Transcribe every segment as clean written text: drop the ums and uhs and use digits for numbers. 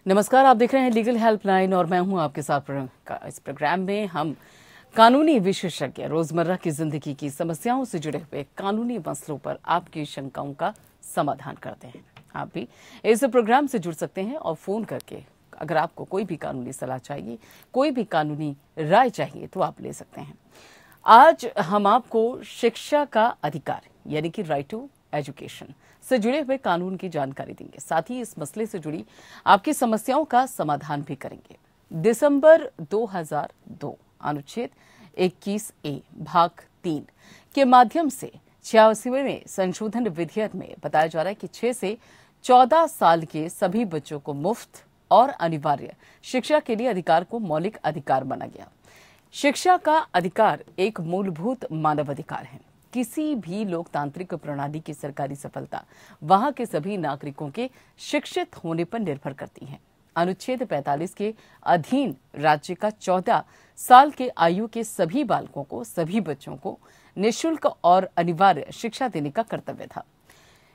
नमस्कार, आप देख रहे हैं लीगल हेल्पलाइन और मैं हूं आपके साथ इस प्रोग्राम में हम कानूनी विशेषज्ञ रोजमर्रा की जिंदगी की समस्याओं से जुड़े हुए कानूनी मसलों पर आपकी शंकाओं का समाधान करते हैं। आप भी इस प्रोग्राम से जुड़ सकते हैं और फोन करके अगर आपको कोई भी कानूनी सलाह चाहिए, कोई भी कानूनी राय चाहिए तो आप ले सकते हैं। आज हम आपको शिक्षा का अधिकार यानी कि राइट टू एजुकेशन से जुड़े हुए कानून की जानकारी देंगे, साथ ही इस मसले से जुड़ी आपकी समस्याओं का समाधान भी करेंगे। दिसंबर 2002 अनुच्छेद 21A भाग 3 के माध्यम से 86वें संशोधन विधेयक में बताया जा रहा है कि 6 से 14 साल के सभी बच्चों को मुफ्त और अनिवार्य शिक्षा के लिए अधिकार को मौलिक अधिकार माना गया। शिक्षा का अधिकार एक मूलभूत मानव अधिकार है। किसी भी लोकतांत्रिक प्रणाली की सरकारी सफलता वहां के सभी नागरिकों के शिक्षित होने पर निर्भर करती है। अनुच्छेद 45 के अधीन राज्य का 14 साल के आयु के सभी बालकों को, सभी बच्चों को निःशुल्क और अनिवार्य शिक्षा देने का कर्तव्य था।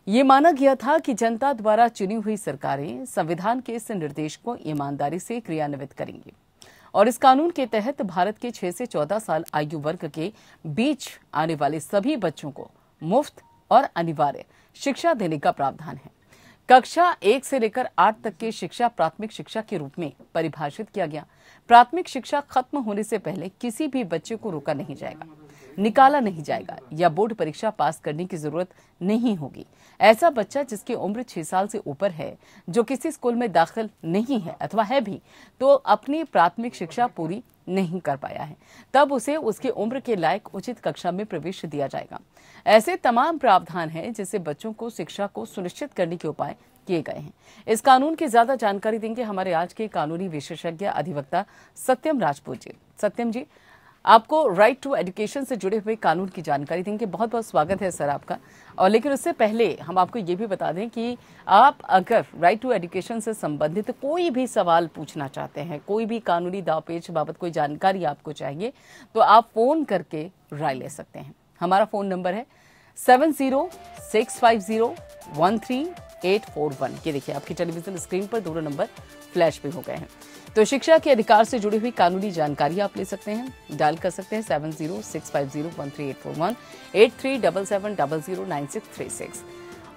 ये माना गया था कि जनता द्वारा चुनी हुई सरकारें संविधान के इस निर्देश को ईमानदारी से क्रियान्वित करेंगी और इस कानून के तहत भारत के 6 से 14 साल आयु वर्ग के बीच आने वाले सभी बच्चों को मुफ्त और अनिवार्य शिक्षा देने का प्रावधान है। कक्षा 1 से लेकर 8 तक की शिक्षा प्राथमिक शिक्षा के रूप में परिभाषित किया गया। प्राथमिक शिक्षा खत्म होने से पहले किसी भी बच्चे को रोका नहीं जाएगा, निकाला नहीं जाएगा या बोर्ड परीक्षा पास करने की जरूरत नहीं होगी। ऐसा बच्चा जिसकी उम्र 6 साल से ऊपर है, जो किसी स्कूल में दाखिल नहीं है अथवा है भी तो अपनी प्राथमिक शिक्षा पूरी नहीं कर पाया है, तब उसे उसकी उम्र के लायक उचित कक्षा में प्रवेश दिया जाएगा। ऐसे तमाम प्रावधान हैं जिससे बच्चों को शिक्षा को सुनिश्चित करने के उपाय किए गए हैं। इस कानून की ज्यादा जानकारी देंगे हमारे आज के कानूनी विशेषज्ञ अधिवक्ता सत्यम राजपूत जी। सत्यम जी, आपको राइट टू एजुकेशन से जुड़े हुए कानून की जानकारी देंगे। बहुत बहुत स्वागत है सर आपका। और लेकिन उससे पहले हम आपको ये भी बता दें कि आप अगर राइट टू एजुकेशन से संबंधित कोई भी सवाल पूछना चाहते हैं, कोई भी कानूनी दावपेच बाबत कोई जानकारी आपको चाहिए, तो आप फोन करके राय ले सकते हैं। हमारा फोन नंबर है 7065013841। ये देखिए आपकी टेलीविजन स्क्रीन पर दोनों नंबर फ्लैश पे हो गए हैं। तो शिक्षा के अधिकार से जुड़ी हुई कानूनी जानकारी आप ले सकते हैं, डायल कर सकते हैं 7065013841, 8377009636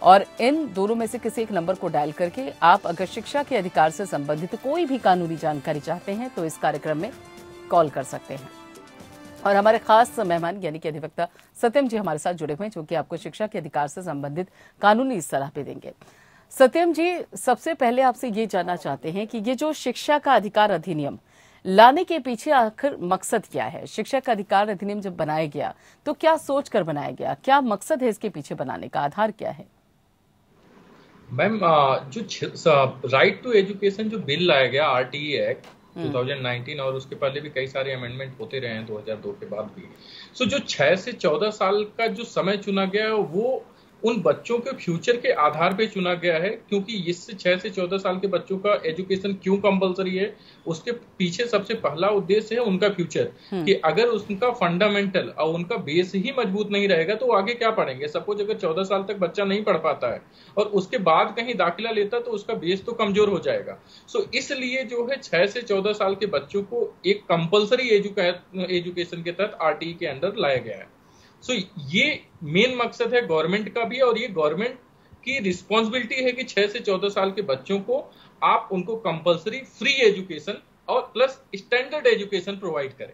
और इन दोनों में से किसी एक नंबर को डायल करके आप अगर शिक्षा के अधिकार से संबंधित कोई भी कानूनी जानकारी चाहते हैं तो इस कार्यक्रम में कॉल कर सकते हैं। और हमारे खास मेहमान यानी कि अधिवक्ता सत्यम जी हमारे साथ जुड़े हुए हैं, जो कि आपको शिक्षा के अधिकार से संबंधित कानूनी सलाह भी देंगे। सत्यम जी, सबसे पहले आपसे ये जानना चाहते हैं कि ये जो शिक्षा का अधिकार अधिनियम लाने के पीछे आखिर मकसद क्या है? शिक्षा का अधिकार अधिनियम जब बनाया गया तो क्या सोच कर बनाया गया, क्या मकसद है इसके पीछे बनाने का, आधार क्या है? मैम, जो राइट टू एजुकेशन जो बिल लाया गया आरटीई एक्ट 2019 और उसके पहले भी कई सारे अमेंडमेंट होते रहे हैं 2002 के बाद भी। जो 6 से 14 साल का जो समय चुना गया है वो उन बच्चों के फ्यूचर के आधार पे चुना गया है, क्योंकि इससे 6 से 14 साल के बच्चों का एजुकेशन क्यों कंपलसरी है, उसके पीछे सबसे पहला उद्देश्य है उनका फ्यूचर। कि अगर उनका फंडामेंटल और उनका बेस ही मजबूत नहीं रहेगा तो आगे क्या पढ़ेंगे। सपोज अगर 14 साल तक बच्चा नहीं पढ़ पाता है और उसके बाद कहीं दाखिला लेता तो उसका बेस तो कमजोर हो जाएगा। इसलिए जो है 6 से 14 साल के बच्चों को एक कंपलसरी एजुकेशन के तहत आरटीई के अंदर लाया गया है। ये मेन मकसद है गवर्नमेंट का भी, और ये गवर्नमेंट की रिस्पॉन्सिबिलिटी है कि 6 से 14 साल के बच्चों को आप उनको कंपलसरी फ्री एजुकेशन और प्लस स्टैंडर्ड एजुकेशन प्रोवाइड करें।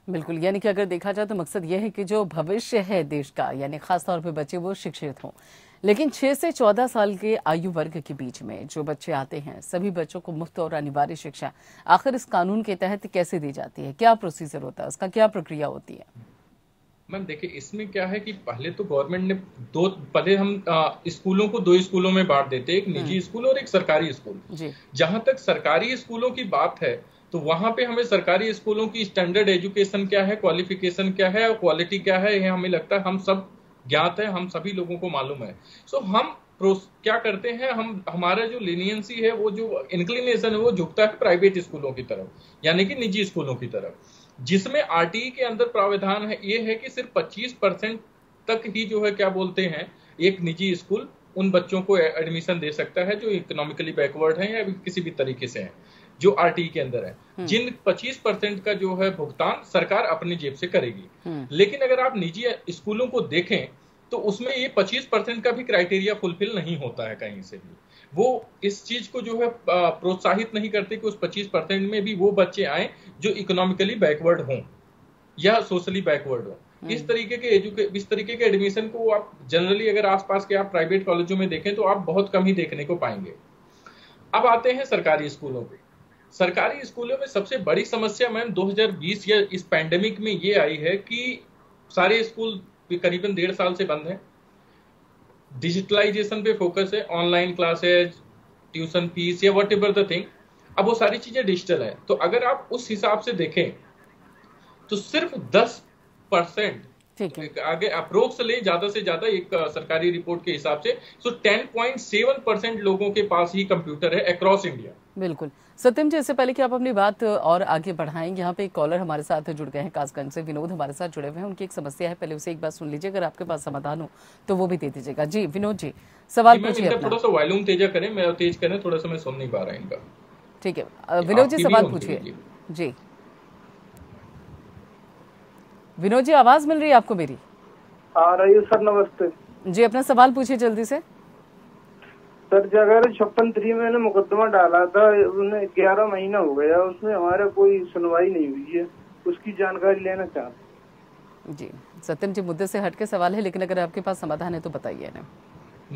बिल्कुल, यानी कि अगर देखा जाए तो मकसद यह है कि जो भविष्य है देश का, यानी खासतौर पे बच्चे वो शिक्षित हों। लेकिन 6 से 14 साल के आयु वर्ग के बीच में जो बच्चे आते हैं, सभी बच्चों को मुफ्त और अनिवार्य शिक्षा आखिर इस कानून के तहत कैसे दी जाती है? क्या प्रोसीजर होता है, उसका क्या प्रक्रिया होती है? मैम देखिए, इसमें क्या है कि पहले तो गवर्नमेंट ने पहले हम स्कूलों को 2 स्कूलों में बांट देते हैं, एक निजी स्कूल और एक सरकारी स्कूल। जहां तक सरकारी स्कूलों की बात है तो वहां पे हमें सरकारी स्कूलों की स्टैंडर्ड एजुकेशन क्या है, क्वालिफिकेशन क्या है और क्वालिटी क्या है, ये हमें लगता है हम सब ज्ञात है, हम सभी लोगों को मालूम है। हम क्या करते हैं, हमारा जो लीनियंसी है, वो जो इंक्लिनेशन है वो झुकता है प्राइवेट स्कूलों की तरफ, यानी कि निजी स्कूलों की तरफ, जिसमें आरटीई के अंदर प्रावधान है ये है कि सिर्फ 25% तक ही जो है क्या बोलते हैं एक निजी स्कूल उन बच्चों को एडमिशन दे सकता है जो इकोनॉमिकली बैकवर्ड हैं या किसी भी तरीके से हैं, जो आरटीई के अंदर है। जिन 25% का जो है भुगतान सरकार अपनी जेब से करेगी। लेकिन अगर आप निजी स्कूलों को देखें तो उसमें ये 25% का भी क्राइटेरिया फुलफिल नहीं होता है कहीं से भी। वो इस चीज को जो है प्रोत्साहित नहीं करते कि उस 25% में भी वो बच्चे आए जो इकोनॉमिकली बैकवर्ड हों या सोशली बैकवर्ड हो। इस तरीके के एडमिशन को आप जनरली अगर आसपास के आप प्राइवेट कॉलेजों में देखें तो आप बहुत कम ही देखने को पाएंगे। अब आते हैं सरकारी स्कूलों पे। सरकारी स्कूलों में सबसे बड़ी समस्या मैम 2020 या इस पैंडेमिक में ये आई है कि सारे स्कूल करीबन 1.5 साल से बंद हैं। डिजिटलाइजेशन पे फोकस है, ऑनलाइन क्लासेज, ट्यूशन फीस या वट एवर द थिंग। अब वो सारी चीजें डिजिटल है, तो अगर आप उस हिसाब से देखें तो सिर्फ 10% आगे अप्रोक्स ले, ज्यादा से ज्यादा एक सरकारी रिपोर्ट के हिसाब से 10.7% लोगों के पास ही कंप्यूटर है अक्रॉस इंडिया। बिल्कुल सत्यम जी, इससे पहले कि आप अपनी बात और आगे बढ़ाएंगे, यहाँ पे एक कॉलर हमारे साथ जुड़ गए हैं कासगंज से, विनोद हमारे साथ जुड़े हुए हैं। उनकी एक समस्या है, पहले उसे एक बार सुन लीजिए, अगर आपके पास समाधान हो तो वो भी दे दीजिएगा। जी विनोद जी, सवाल पूछिए। थोड़ा सा वॉल्यूम तेज करें, मैं तेज करें थोड़ा सा, मैं सुन नहीं पा रहा इनका। ठीक है विनोद जी, सवाल पूछिए। जी विनोद जी, आवाज मिल रही है आपको मेरी? आ रही है सर, नमस्ते जी, अपना सवाल पूछिए जल्दी से। सर जगह 56(3) मैंने मुकदमा डाला था, उन्हें 11 महीना हो गया, उसमें हमारा कोई सुनवाई नहीं हुई है, उसकी जानकारी लेना चाहते। जी सत्यम जी, मुद्दे से हटके सवाल है, लेकिन अगर आपके पास समाधान है तो बताइए ना।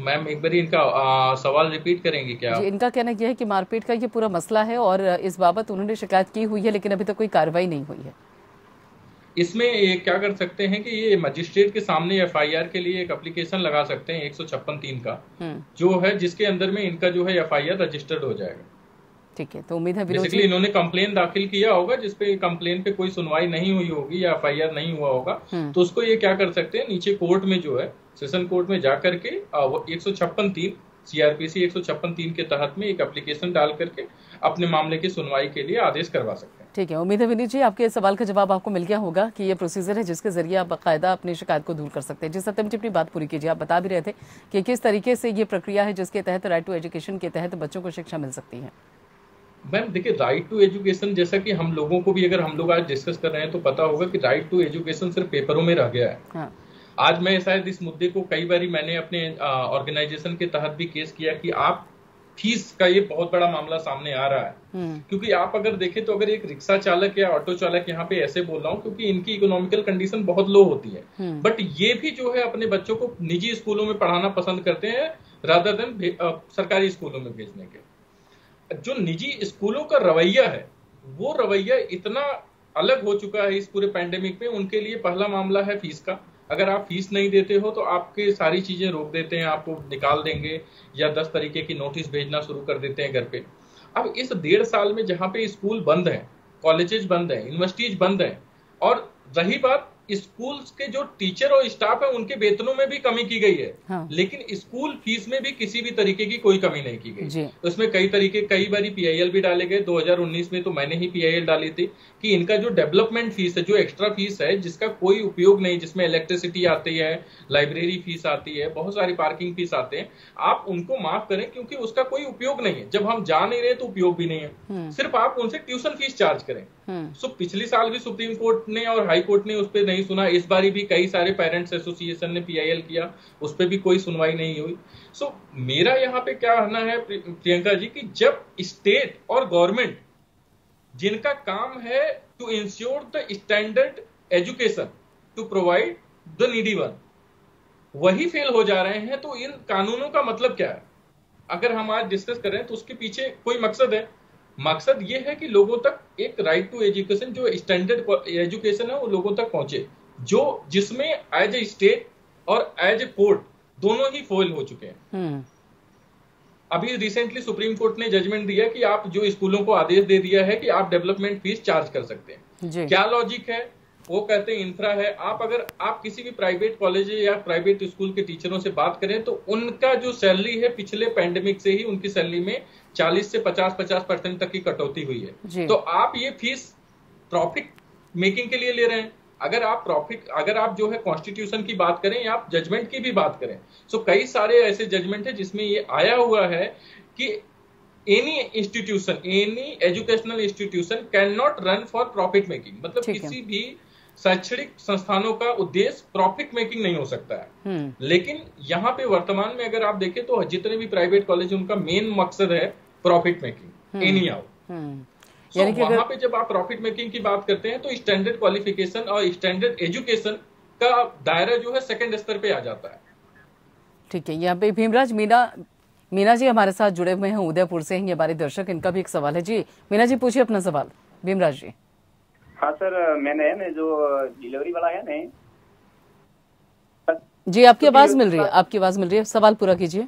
मैम एक बार इनका सवाल रिपीट करेंगे क्या? जी, इनका कहना यह है कि मारपीट का ये पूरा मसला है और इस बाबत उन्होंने शिकायत की हुई है, लेकिन अभी तक कोई कार्रवाई नहीं हुई है। इसमें ये क्या कर सकते हैं कि ये मजिस्ट्रेट के सामने एफआईआर के लिए एक एप्लीकेशन लगा सकते हैं 156(3) का, जो है जिसके अंदर में इनका जो है एफआईआर रजिस्टर्ड हो जाएगा। ठीक है, तो उम्मीद है बेसिकली इन्होंने कंप्लेन दाखिल किया होगा, जिसपे कंप्लेन पे कोई सुनवाई नहीं हुई होगी या एफआईआर नहीं हुआ होगा, तो उसको ये क्या कर सकते हैं, नीचे कोर्ट में जो है सेशन कोर्ट में जा करके 156(3) सीआरपीसी 156(3) के तहत में एक एप्लीकेशन डाल करके अपने मामले की सुनवाई के लिए आदेश करवा सकते हैं। ठीक है, उम्मीद है विनीत जी आपके सवाल का जवाब आपको मिल गया होगा कि ये प्रोसीजर है जिसके जरिए आप बाकायदा अपनी शिकायत को दूर कर सकते हैं। जी सत्यम जी, अपनी बात पूरी कीजिए। आप बता भी रहे थे कि किस तरीके से ये प्रक्रिया है जिसके तहत राइट टू एजुकेशन के तहत बच्चों को शिक्षा मिल सकती है। मैम देखिए, राइट टू एजुकेशन जैसा कि हम लोगों को भी, अगर हम लोग आज डिस्कस कर रहे हैं तो पता होगा कि राइट टू एजुकेशन सिर्फ पेपरों में रह गया है। हाँ। आज मैं शायद इस मुद्दे को कई बार मैंने अपने ऑर्गेनाइजेशन के तहत भी केस किया कि आप फीस का ये बहुत बड़ा मामला सामने आ रहा है। क्योंकि आप अगर देखें तो अगर एक रिक्शा चालक या ऑटो चालक, यहाँ पे ऐसे बोल रहा हूँ क्योंकि इनकी इकोनॉमिकल कंडीशन बहुत लो होती है, बट ये भी जो है अपने बच्चों को निजी स्कूलों में पढ़ाना पसंद करते हैं रादर देन सरकारी स्कूलों में भेजने के। जो निजी स्कूलों का रवैया है, वो रवैया इतना अलग हो चुका है इस पूरे पैंडेमिक में। उनके लिए पहला मामला है फीस का। अगर आप फीस नहीं देते हो तो आपके सारी चीजें रोक देते हैं, आपको निकाल देंगे या 10 तरीके की नोटिस भेजना शुरू कर देते हैं घर पे। अब इस 1.5 साल में जहां पे स्कूल बंद हैं, कॉलेजेस बंद हैं, यूनिवर्सिटीज बंद हैं, और रही बात स्कूल्स के जो टीचर और स्टाफ है उनके वेतनों में भी कमी की गई है। हाँ। लेकिन स्कूल फीस में भी किसी भी तरीके की कोई कमी नहीं की गई। तो इसमें कई बार पीआईएल भी डाले गए। 2019 में तो मैंने ही पीआईएल डाली थी कि इनका जो डेवलपमेंट फीस है, जो एक्स्ट्रा फीस है जिसका कोई उपयोग नहीं, जिसमें इलेक्ट्रिसिटी आती है, लाइब्रेरी फीस आती है, बहुत सारी पार्किंग फीस आते हैं, आप उनको माफ करें क्योंकि उसका कोई उपयोग नहीं है। जब हम जा नहीं रहे तो उपयोग भी नहीं है, सिर्फ आप उनसे ट्यूशन फीस चार्ज करें। सो पिछली साल भी सुप्रीम कोर्ट ने और हाई कोर्ट ने उस पर नहीं सुना। इस बारी भी कई सारे पेरेंट्स एसोसिएशन ने पीआईएल किया, उस पर भी कोई सुनवाई नहीं हुई। सो मेरा यहाँ पे क्या कहना है प्रियंका जी, कि जब स्टेट और गवर्नमेंट जिनका काम है to ensure the standard education to provide the needy one, वही फेल हो जा रहे हैं, तो इन कानूनों का मतलब क्या है? अगर हम आज डिस्कस कर रहे हैं तो उसके पीछे कोई मकसद है। मकसद ये है कि लोगों तक एक राइट टू एजुकेशन, जो स्टैंडर्ड एजुकेशन है, वो लोगों तक पहुंचे, जो जिसमें एज ए स्टेट और एज ए कोर्ट दोनों ही फेल हो चुके हैं। अभी रिसेंटली सुप्रीम कोर्ट ने जजमेंट दिया कि आप जो स्कूलों को आदेश दे दिया है कि आप डेवलपमेंट फीस चार्ज कर सकते हैं। क्या लॉजिक है? वो कहते हैं इंफ्रा है। अगर आप किसी भी प्राइवेट कॉलेज या प्राइवेट स्कूल के टीचरों से बात करें तो उनका जो सैलरी है, पिछले पैंडेमिक से ही उनकी सैलरी में 40 से 50% तक की कटौती हुई है। तो आप ये फीस प्रॉफिट मेकिंग के लिए ले रहे हैं। अगर आप जो है कॉन्स्टिट्यूशन की बात करें या आप जजमेंट की भी बात करें, सो कई सारे ऐसे जजमेंट है जिसमें ये आया हुआ है कि any educational institution can not run for profit making, मतलब किसी भी शैक्षणिक संस्थानों का उद्देश्य प्रॉफिट मेकिंग नहीं हो सकता है। लेकिन यहाँ पे वर्तमान में अगर आप देखें तो जितने भी प्राइवेट कॉलेज उनका मेन मकसद है प्रॉफिट मेकिंग एनी हाउ। यानी कि वहां पे जब आप प्रॉफिट मेकिंग की बात करते हैं तो स्टैंडर्ड क्वालिफिकेशन और स्टैंडर्ड एजुकेशन का दायरा जो है सेकंड स्तर पे आ जाता है। ठीक है, यहाँ पे भीमराज मीना जी हमारे साथ जुड़े हुए हैं, उदयपुर से हैं ये हमारे दर्शक, इनका भी एक सवाल है। जी मीना जी पूछिए अपना सवाल। भीमराज जी। हाँ सर, मैंने है ना जो डिलीवरी वाला है ना जी, आपकी आवाज मिल रही है, आपकी आवाज मिल रही है, सवाल पूरा कीजिए।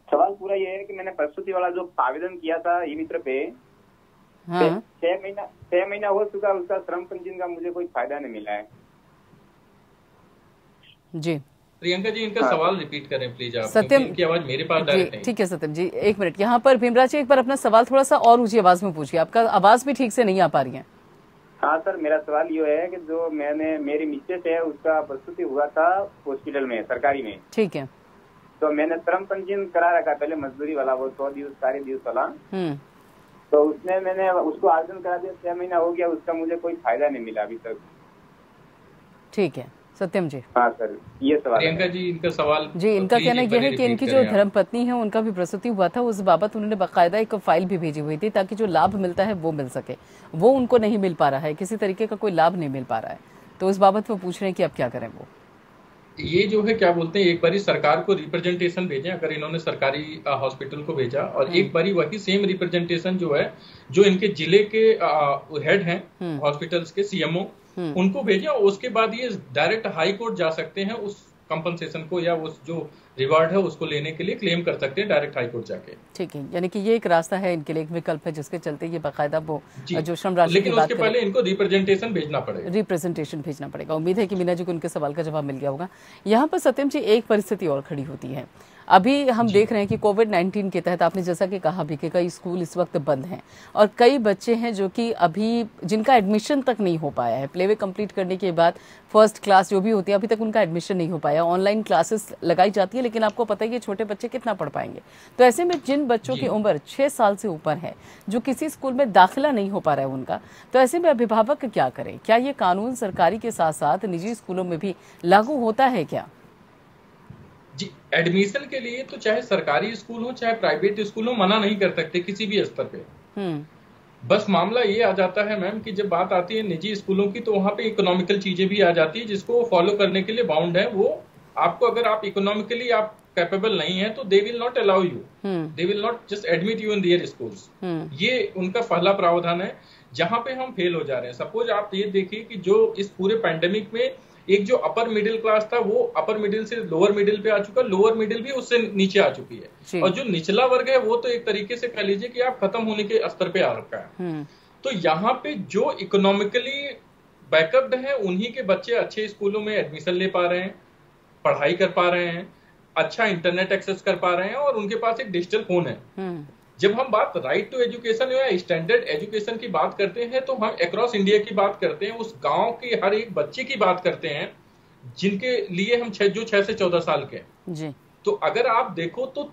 सवाल पूरा ये है कि मैंने प्रस्तुति वाला जो आवेदन किया था ई मित्र पे, हाँ 6 महीना हो चुका, उसका श्रम पंजीयन का मुझे कोई फायदा नहीं मिला है। जी प्रियंका जी, इनका सवाल रिपीट करें प्लीज आप, सत्यम इनकी आवाज मेरे पास डायरेक्ट नहीं। ठीक है सत्यम जी, एक मिनट यहाँ पर भीमराज जी एक बार अपना सवाल थोड़ा सा और ऊंची आवाज में पूछिए, आपका आवाज भी ठीक से नहीं आ पा रही है। हाँ सर, मेरा सवाल ये है कि जो मेरी मिसेस है उसका प्रस्तुति हुआ था हॉस्पिटल में, सरकारी में। ठीक है, तो मैंने श्रम पंजीयन करा रखा पहले, मजदूरी वाला, वो 100 दिवस सारे दिवस वाला। तो उसमें मैंने उसको आवेदन करा दिया, 6 महीना हो गया, उसका मुझे कोई फायदा नहीं मिला अभी तक। ठीक है सत्यम जी। हाँ सर, ये सवाल प्रियंका जी इनका सवाल जी, इनका कहना यह है कि इनकी जो धर्मपत्नी है उनका भी प्रसूति हुआ था, उस बाबत उन्होंने बाकायदा एक फाइल भी भेजी हुई थी ताकि जो लाभ मिलता है वो मिल सके, वो उनको नहीं मिल पा रहा है, किसी तरीके का कोई लाभ नहीं मिल पा रहा है, तो उस बाबत वो पूछ रहे हैं कि अब क्या करें। वो ये जो है क्या बोलते हैं, एक बारी सरकार को रिप्रेजेंटेशन भेजें, अगर इन्होंने सरकारी हॉस्पिटल को भेजा, और एक बारी वही सेम रिप्रेजेंटेशन जो है जो इनके जिले के हेड हैं हॉस्पिटल्स के सीएमओ, उनको भेजें, और उसके बाद ये डायरेक्ट हाई कोर्ट जा सकते हैं, उस कंपनसेशन को या उस जो रिवार्ड है उसको लेने के लिए क्लेम कर सकते हैं डायरेक्ट हाई कोर्ट जाके। ठीक है, यानी कि ये एक रास्ता है इनके लिए, एक विकल्प है जिसके चलते ये बाकायदा वो जो श्रम राशि की बात उसके पहले इनको रिप्रेजेंटेशन भेजना पड़ेगा। उम्मीद है कि मीना जी को उनके सवाल का जवाब मिल गया होगा। यहाँ पर सत्यम जी एक परिस्थिति और खड़ी होती है, अभी हम देख रहे हैं कि कोविड-19 के तहत आपने जैसा कि कहा भी कि कई स्कूल इस वक्त बंद हैं और कई बच्चे हैं जो कि अभी जिनका एडमिशन तक नहीं हो पाया है, प्लेवे कंप्लीट करने के बाद फर्स्ट क्लास जो भी होती है अभी तक उनका एडमिशन नहीं हो पाया, ऑनलाइन क्लासेस लगाई जाती है, लेकिन आपको पता है कि छोटे बच्चे कितना पढ़ पाएंगे। तो ऐसे में जिन बच्चों की उम्र 6 साल से ऊपर है, जो किसी स्कूल में दाखिला नहीं हो पा रहा है उनका, तो ऐसे में अभिभावक क्या करें? क्या ये कानून सरकारी के साथ साथ निजी स्कूलों में भी लागू होता है क्या? जी, एडमिशन के लिए तो चाहे सरकारी स्कूल हो चाहे प्राइवेट स्कूल हो, मना नहीं कर सकते किसी भी स्तर पे। बस मामला ये आ जाता है मैम कि जब बात आती है निजी स्कूलों की, तो वहां पे इकोनॉमिकल चीजें भी आ जाती है जिसको फॉलो करने के लिए बाउंड है। वो आपको, अगर आप इकोनॉमिकली आप कैपेबल नहीं है तो they will not allow you, they will not just admit you in their schools. ये उनका पहला प्रावधान है जहां पे हम फेल हो जा रहे हैं। सपोज आप ये देखिए कि जो इस पूरे पैंडेमिक में एक जो अपर मिडिल क्लास था वो अपर मिडिल से लोअर मिडिल पे आ चुका, लोअर मिडिल भी उससे नीचे आ चुकी है, और जो निचला वर्ग है वो तो एक तरीके से कह लीजिए कि आप खत्म होने के स्तर पे आ रखा है। तो यहाँ पे जो इकोनॉमिकली बैकअप्ड है उन्हीं के बच्चे अच्छे स्कूलों में एडमिशन ले पा रहे हैं, पढ़ाई कर पा रहे हैं, अच्छा इंटरनेट एक्सेस कर पा रहे हैं, और उनके पास एक डिजिटल फोन है। जब हम बात राइट टू एजुकेशन या स्टैंडर्ड एजुकेशन की बात करते हैं तो हम अक्रॉस इंडिया की बात करते हैं, उस गांव के हर एक बच्चे की बात करते हैं जिनके लिए हम 6 से 14 साल के जी। तो अगर आप देखो तो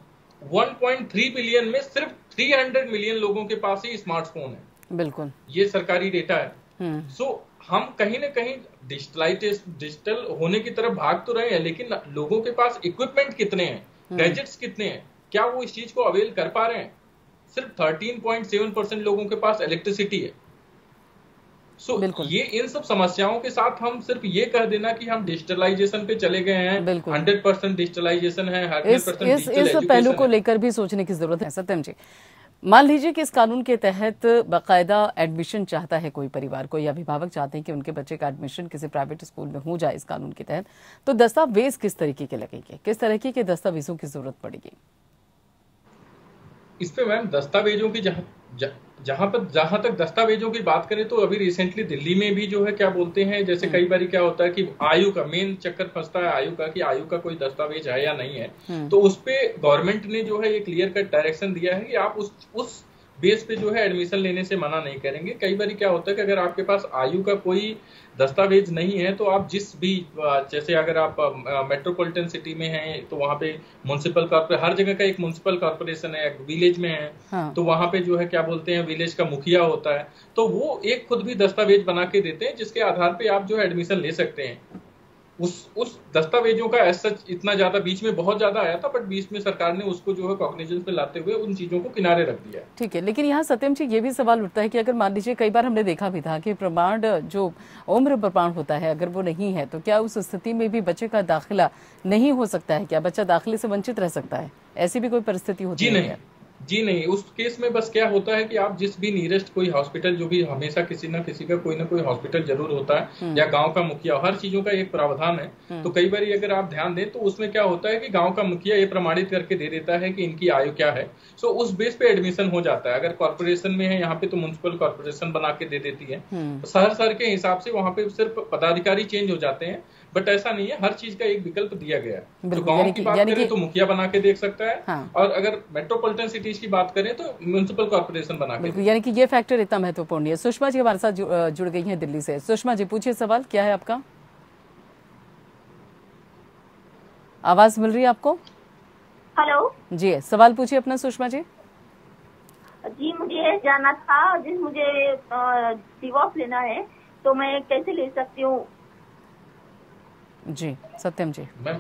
1.3 बिलियन में सिर्फ 300 मिलियन लोगों के पास ही स्मार्टफोन है। बिल्कुल, ये सरकारी डेटा है। सो हम कहीं ना कहीं डिजिटल होने की तरफ भाग तो रहे हैं, लेकिन लोगों के पास इक्विपमेंट कितने हैं, गैजेट्स कितने हैं, क्या वो इस चीज को अवेल कर पा रहे हैं? सिर्फ 13.7% लोगों के पास इलेक्ट्रिसिटी है। सो ये इन सब समस्याओं के साथ हम सिर्फ ये कह देना कि हम डिजिटलाइजेशन पे चले गए हैं, 100% डिजिटलाइजेशन है, 100% इस पहलू को लेकर भी सोचने की जरूरत है। सत्यम जी, मान लीजिए कि इस कानून के तहत बाकायदा एडमिशन चाहता है कोई परिवार, कोई अभिभावक चाहते हैं कि उनके बच्चे का एडमिशन किसी प्राइवेट स्कूल में हो जाए इस कानून के तहत, तो दस्तावेज किस तरीके के लगेंगे, किस तरीके के दस्तावेजों की जरूरत पड़ेगी? इस पे मैम दस्तावेजों की जहां तक दस्तावेजों की बात करें तो अभी रिसेंटली दिल्ली में भी जो है क्या बोलते हैं, जैसे कई बार क्या होता है कि आयु का मेन चक्कर फंसता है, आयु का कि आयु का कोई दस्तावेज है या नहीं है। तो उस पे गवर्नमेंट ने जो है ये क्लियर कट डायरेक्शन दिया है कि आप उस बेस पे जो है एडमिशन लेने से मना नहीं करेंगे। कई बार क्या होता है कि अगर आपके पास आयु का कोई दस्तावेज नहीं है तो आप जिस भी, जैसे अगर आप मेट्रोपॉलिटन सिटी में हैं तो वहां पे म्युनिसिपल कॉर्पोरेशन, हर जगह का एक म्युनिसिपल कॉर्पोरेशन है, विलेज में है हाँ। तो वहां पे जो है क्या बोलते हैं विलेज का मुखिया होता है, तो वो एक खुद भी दस्तावेज बना के देते हैं जिसके आधार पे आप जो है एडमिशन ले सकते हैं। उस दस्तावेजों का ऐसा इतना ज्यादा बीच में बहुत ज्यादा आया था, बट बीच में सरकार ने उसको जो है कॉग्निजेंस में लाते हुए उन चीजों को किनारे रख दिया। ठीक है, लेकिन यहाँ सत्यम जी ये भी सवाल उठता है कि अगर मान लीजिए कई बार हमने देखा भी था कि प्रमाण जो उम्र प्रमाण होता है अगर वो नहीं है तो क्या उस स्थिति में भी बच्चे का दाखिला नहीं हो सकता है? क्या बच्चा दाखिले से वंचित रह सकता है? ऐसी भी कोई परिस्थिति होती है? जी नहीं, उस केस में बस क्या होता है कि आप जिस भी नियरेस्ट कोई हॉस्पिटल, जो भी हमेशा किसी ना किसी का कोई ना कोई हॉस्पिटल जरूर होता है या गांव का मुखिया, हर चीजों का एक प्रावधान है। तो कई बार अगर आप ध्यान दें तो उसमें क्या होता है कि गांव का मुखिया ये प्रमाणित करके दे देता है कि इनकी आयु क्या है, सो उस बेस पे एडमिशन हो जाता है। अगर कॉर्पोरेशन में है यहाँ पे तो म्युनिसिपल कॉर्पोरेशन बना के दे देती है, शहर के हिसाब से वहां पे सिर्फ पदाधिकारी चेंज हो जाते हैं, बट ऐसा नहीं है, हर चीज का एक विकल्प दिया गया है। जो गांव की बात करें तो मुखिया बना के देख सकता है हाँ। और अगर मेट्रोपॉलिटन सिटीज की बात करें तो म्युनिसिपल कॉर्पोरेशन बना के, यानी कि ये फैक्टर इतना महत्वपूर्ण है। सुषमा जी हमारे साथ जुड़ गई हैं दिल्ली से। सुषमा जी पूछिए, सवाल क्या है आपका? आवाज मिल रही है आपको? हेलो जी, सवाल पूछिए अपना सुषमा जी। जी मुझे जानना था, मुझे डिवोर्स लेना है तो मैं कैसे ले सकती हूँ? जी सत्यम जी। मैम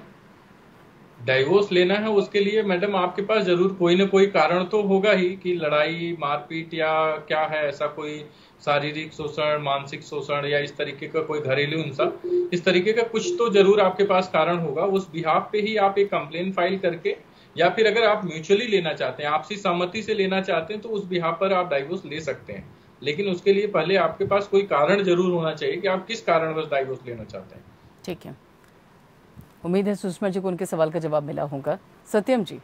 डाइवोर्स लेना है उसके लिए मैडम आपके पास जरूर कोई ना कोई कारण तो होगा ही कि लड़ाई मारपीट या क्या है, ऐसा कोई शारीरिक शोषण, मानसिक शोषण या इस तरीके का कोई घरेलू हिंसा, इस तरीके का कुछ तो जरूर आपके पास कारण होगा। उस बिहाफ पे ही आप एक कंप्लेन फाइल करके, या फिर अगर आप म्यूचुअली लेना चाहते हैं, आपसी सहमति से लेना चाहते हैं तो उस बिहाफ पर आप डाइवोर्स ले सकते हैं। लेकिन उसके लिए पहले आपके पास कोई कारण जरूर होना चाहिए कि आप किस कारणवश डाइवोर्स लेना चाहते हैं। ठीक है, उम्मीद है सुषमा जी को उनके सवाल का जवाब मिला होगा। सत्यम जी,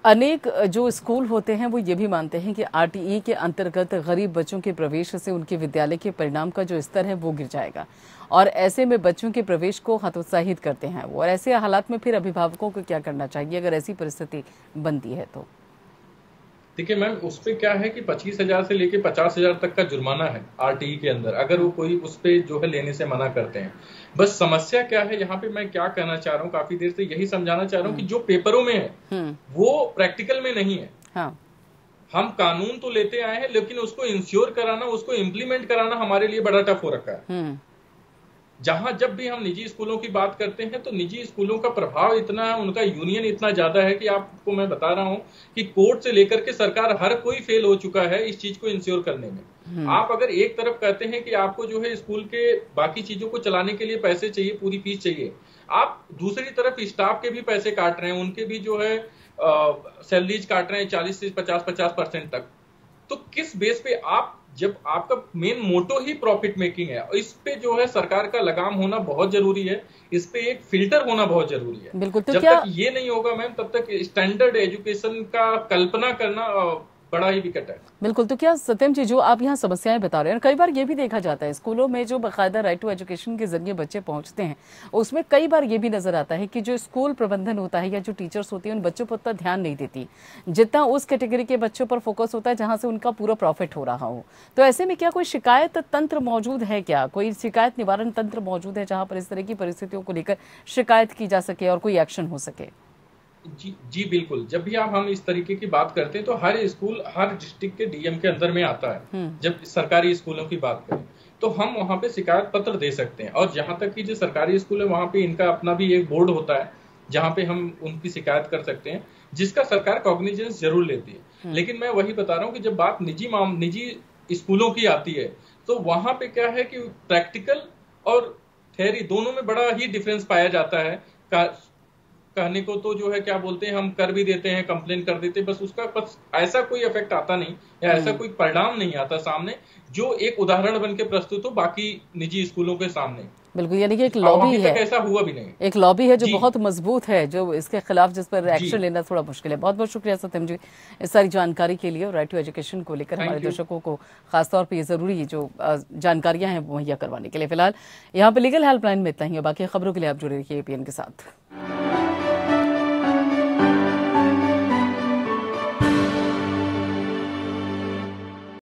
अनेक जो स्कूल होते हैं वो ये भी मानते हैं कि आरटीई के अंतर्गत गरीब बच्चों के प्रवेश से उनके विद्यालय के परिणाम का जो स्तर है वो गिर जाएगा और ऐसे में बच्चों के प्रवेश को हतोत्साहित करते हैं वो। और ऐसे हालात में फिर अभिभावकों को क्या करना चाहिए अगर ऐसी परिस्थिति बनती है तो? देखिए मैम, उस पे क्या है कि 25,000 से लेके 50,000 तक का जुर्माना है आरटीई के अंदर अगर वो कोई उस पे जो है लेने से मना करते हैं। बस समस्या क्या है यहाँ पे, मैं क्या कहना चाह रहा हूँ, काफी देर से यही समझाना चाह रहा हूँ कि जो पेपरों में है वो प्रैक्टिकल में नहीं है। हाँ। हम कानून तो लेते आए हैं लेकिन उसको इंश्योर कराना, उसको इम्प्लीमेंट कराना हमारे लिए बड़ा टफ हो रखा है। जहां जब भी हम निजी स्कूलों की बात करते हैं तो निजी स्कूलों का प्रभाव इतना है, उनका यूनियन इतना ज्यादा है कि आपको मैं बता रहा हूं कि कोर्ट से लेकर के सरकार हर कोई फेल हो चुका है इस चीज को इंश्योर करने में। आप अगर एक तरफ कहते हैं कि आपको जो है स्कूल के बाकी चीजों को चलाने के लिए पैसे चाहिए, पूरी फीस चाहिए, आप दूसरी तरफ स्टाफ के भी पैसे काट रहे हैं, उनके भी जो है सैलरीज काट रहे हैं 40 से 50% तक। तो किस बेस पे आप, जब आपका मेन मोटो ही प्रॉफिट मेकिंग है, इस पे जो है सरकार का लगाम होना बहुत जरूरी है, इस पे एक फिल्टर होना बहुत जरूरी है। बिल्कुल। तो जब तक ये नहीं होगा मैम तब तक स्टैंडर्ड एजुकेशन का कल्पना करना बड़ा ही विकट है। बिल्कुल। तो क्या सत्यम जी, जो आप यहाँ समस्याएं बता रहे हैं, कई बार ये भी देखा जाता है स्कूलों में जो बाकायदा राइट टू एजुकेशन के जरिए बच्चे पहुंचते हैं उसमें कई बार ये भी नजर आता है कि जो स्कूल प्रबंधन होता है या जो टीचर्स होती है उन बच्चों पर उतना ध्यान नहीं देती जितना उस कैटेगरी के बच्चों पर फोकस होता है जहां से उनका पूरा प्रॉफिट हो रहा हो। तो ऐसे में क्या कोई शिकायत तंत्र मौजूद है, क्या कोई शिकायत निवारण तंत्र मौजूद है जहां पर इस तरह की परिस्थितियों को लेकर शिकायत की जा सके और कोई एक्शन हो सके? जी बिल्कुल। जब भी हम इस तरीके की बात करते हैं तो हर स्कूल हर डिस्ट्रिक्ट के डीएम के अंदर में आता है। जब सरकारी स्कूलों की बात करें तो हम वहां पे शिकायत पत्र दे सकते हैं, और जहां तक कि जो सरकारी स्कूल है वहां पे इनका अपना भी एक बोर्ड होता है जहां पे हम उनकी शिकायत कर सकते हैं, जिसका सरकार कॉग्निजेंस जरूर लेती है। लेकिन मैं वही बता रहा हूँ कि जब बात निजी स्कूलों की आती है तो वहां पे क्या है कि प्रैक्टिकल और थ्योरी दोनों में बड़ा ही डिफरेंस पाया जाता है। कहने को तो जो है क्या बोलते हैं, हम कर भी देते हैं, कंप्लेन कर देते हैं, बस उसका बस ऐसा कोई इफेक्ट आता नहीं या ऐसा कोई परिणाम नहीं आता सामने जो एक उदाहरण बन के प्रस्तुत हो बाकी निजी स्कूलों के सामने। बिल्कुल, यानी कि एक लॉबी है, ऐसा हुआ भी नहीं, एक लॉबी है जो बहुत मजबूत है, जो इसके खिलाफ जिस पर एक्शन लेना थोड़ा मुश्किल है। बहुत बहुत शुक्रिया सत्यम जी इस सारी जानकारी के लिए। और राइट टू एजुकेशन को लेकर हमारे दर्शकों को खासतौर पर ये जरूरी जो जानकारियां हैं मुहैया करवाने के लिए। फिलहाल यहाँ पे लीगल हेल्पलाइन में इतना ही है, बाकी खबरों के लिए आप जुड़े रहिए एपीएन के साथ।